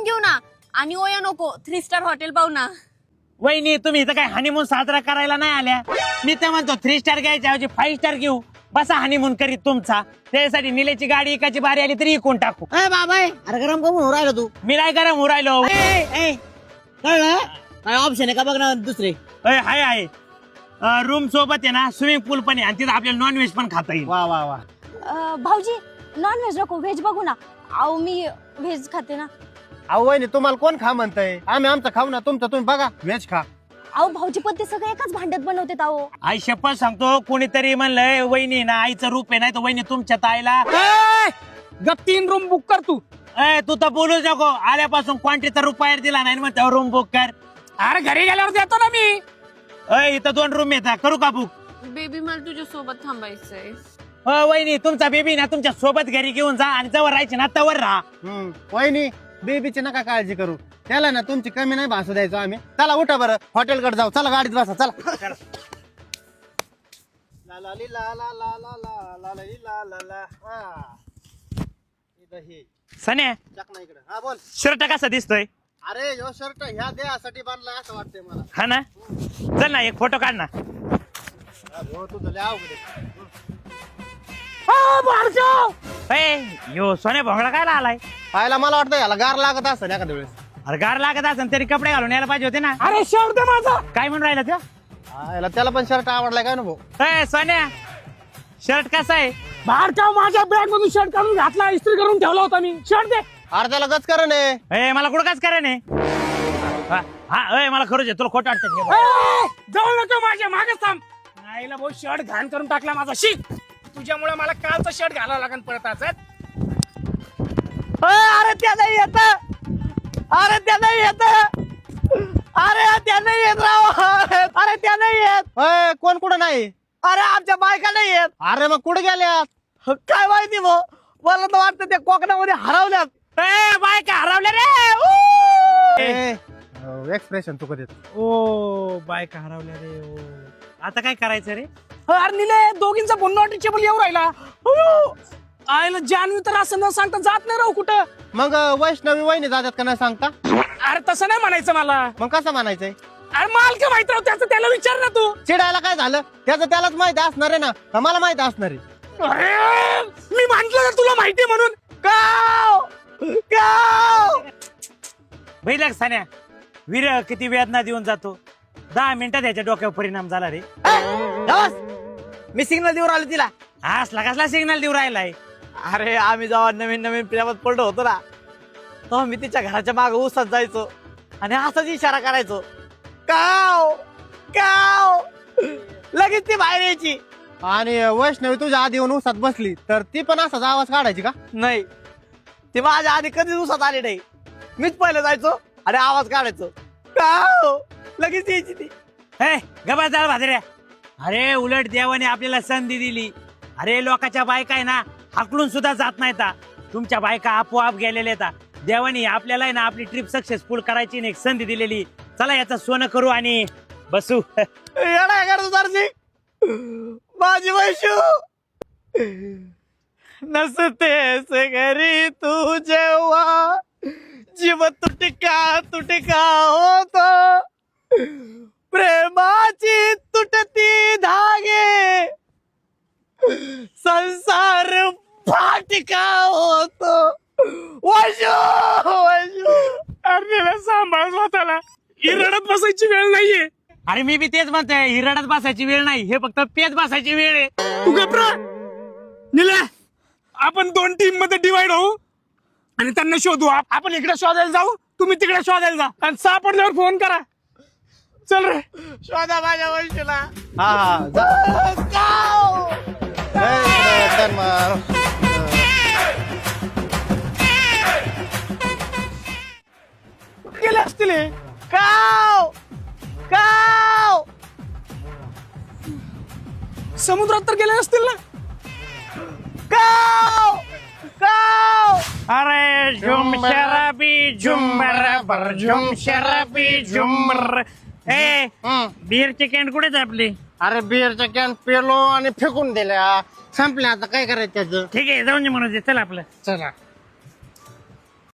Room घेऊ ना आणि ओया नको 3 स्टार हॉटेल पाहू ना. वहिनी तुम्ही इथं काय हनीमून साजरा करायला नाही आल्या. मी तर म्हणतो 3 स्टार घ्यायच्या ऐवजी 5 स्टार घेऊ. बसा हनीमून करीत तुमचा. त्यासाठी निलेची गाडी एकाची बारी आली तरी इकून टाकू. बाबा अरे गरम करून राहिलो तू. मी नाही गरम होऊ राहिलो. कळलं काय ऑप्शन आहे का बघ ना दुसरे. हाय आहे रूम सोबत आहे ना स्विमिंग पूल पण आहे आणि तिथं आपल्याला नॉनव्हेज पण खाता येईल. वा वा वा. भाऊजी नॉन व्हेज नको व्हेज बघू ना. अहो मी व्हेज खाते ना. अहो वहिनी तुम्हाला कोण खा म्हणतंय? आम्ही आमचं खाऊ ना, तुमचं तुम्ही बघा व्हेज खा. अहो भाऊजी पण ते सगळं एकाच भांड्यात बनवतात. अहो आई शपथ सांगतो कोणीतरी म्हणलंय वहिनी ना आईचं रूप आहे नाही तर वहिनी तुमच्या आईला. गप 3 रूम बुक कर तू. तू तर बोलू नको. आल्यापासून क्वांटिटीचा रुपया दिला नाही मग रूम बुक कर. अरे घरी गेल्यावर देतो ना मी. इथं 2 रूम येतात करू का बुक? बेबी मला तुझ्या सोबत थांबायचंय. वहिनी तुमचा बेबी ना तुमच्या सोबत घरी घेऊन जा आणि जवळ राहायची ना तवर राहा. वहिनी बेबीची नका काळजी करू. त्याला ना तुमची कमी नाही भासू द्यायचो आम्ही. चला उठा बरं हॉटेलकडे जाऊ. चला गाडीत बसा चला. ला ला ली ला ला ला ला ला ला ला ली ला ला ला. हा. इथं हे सने टाक ना इकडे. हा बोल. शर्ट कसा दिसतोय? अरे ह्यो शर्ट ह्या देहासाठी बांधलाय असं वाटतंय मला. हा ना चल ना एक फोटो काढ ना. हो तुझं लय अवघड आहे. यो सोने भोंगडा काय आलाय? पाहायला मला वाटतं याला गार लागत असं एखाद्या वेळेस. अरे गार लागत असेल तरी कपडे घालून यायला पाहिजे होते ना. अरे शर्ट दे माझा. काय म्हणून राहिला तो? याला त्याला पण शर्ट आवडलाय काय ना भाऊ? सोन्या शर्ट कसा आहे? बाहेर का माझ्या बॅग मधून शर्ट काढून घातला इस्त्री करून ठेवला होता मी. शर्ट दे. अरे त्याला गच कर ने. मला कुठं काच करा नाही. हा मला खरंच आहे तुला खोटं वाटतं. जाऊ नको माझ्या मागे थांब. आईला भाऊ शर्ट घाण करून टाकला माझा. शी तुझ्यामुळे मला कालचा शर्ट घालावं लागेल परत आज. अरे त्या नाही येत. अरे त्या नाही येत. अरे त्या नाही येत राव. अरे त्या नाही येत. कोण कुठं नाही? अरे आमच्या बायका नाही येत. अरे मग कुठे गेल्यात? काय माहिती भाऊ मला तर वाटतं त्या कोकणामध्ये हरवल्यात. बायका हरवल्या रे. एक्सप्रेशन तू कधी ओ बायका हरवल्या रे. आता काय करायचं रे? अरे निले दोघींचा फोन नॉट रिचेबल येऊ राहिला. आईला जानवी तर असं न सांगता जात नाही राहू कुठं. मग वैष्णवी वहिनी जातात का नाही सांगता? अरे तसं नाही म्हणायचं मला. मग कसं म्हणायचंय? अरे माल का माहित राहू त्याचं त्याला विचार ना तू. चिडायला काय झालं? त्याचं त्यालाच माहिती असणार आहे ना का मला माहिती असणार आहे? अरे मी म्हंटल ना तुला माहिती म्हणून. बैल सान्या वीर किती वेदना देऊन जातो. 10 मिनिटात याच्या डोक्यावर परिणाम झाला रे. मी सिग्नल देऊ राहिलो तिला. असला कसला सिग्नल देऊ राहिलाय? अरे आम्ही जेव्हा नवीन नवीन प्रेमात पडलो होतो ना तेव्हा मी तिच्या घराच्या मागे उसात जायचो आणि असाच इशारा करायचो. काव काव लगेच ती बाहेर यायची. आणि वैष्णवी तुझ्या आधी येऊन उसात बसली तर ती पण असाच आवाज काढायची का? नाही ती माझ्या आधी कधीच उसात आली नाही. मीच पहिले जायचो आणि आवाज काढायचो. काव लगेच यायची ती. गबा झाला भाजऱ्या. अरे उलट देवाने आपल्याला संधी दिली. अरे लोकांच्या बायका आहे ना हाकलून सुद्धा जात नाहीत. तुमच्या बायका आपोआप गेलेल्या आहेत. देवाने आपल्याला आहे ना आपली ट्रिप सक्सेसफुल करायची एक संधी दिलेली. चला याचं सोनं करू आणि बसू. येडा कर तुझारशी माझी वैशू नसतेस घरी तू जेव्हा जीव तुटका होतो प्रेमाची तुटती धागे संसार फाटका होतो. वैशू वैशू अरे सांभाळ स्वतःला. ही रडत बसायची वेळ नाहीये. अरे मी बी तेच म्हणतोय ही रडत बसायची वेळ नाही. हे फक्त पेच बसायची वेळ आहे. तू घबरा निला. आपण 2 टीम मध्ये डिवाइड होऊ आणि त्यांना शोधू. आपण इकडे शोधायला जाऊ तुम्ही तिकडे शोधायला जा आणि सापडल्यावर फोन करा. चल रे शोधा माझ्या वैशूला. हा गेले असतील हे. काव काव समुद्रात तर गेले असतील ना. काव काव अरे झुम शराबी झुम बराबर झुम शराबी झुमर. बिअरची कॅन कुठेच आपली? अरे बिअरच्या कॅन पेलो आणि फेकून दिल्या. संपल्या आता काय करायचं त्याचं? ठीक आहे जाऊन दे म्हणून चल आपलं. चला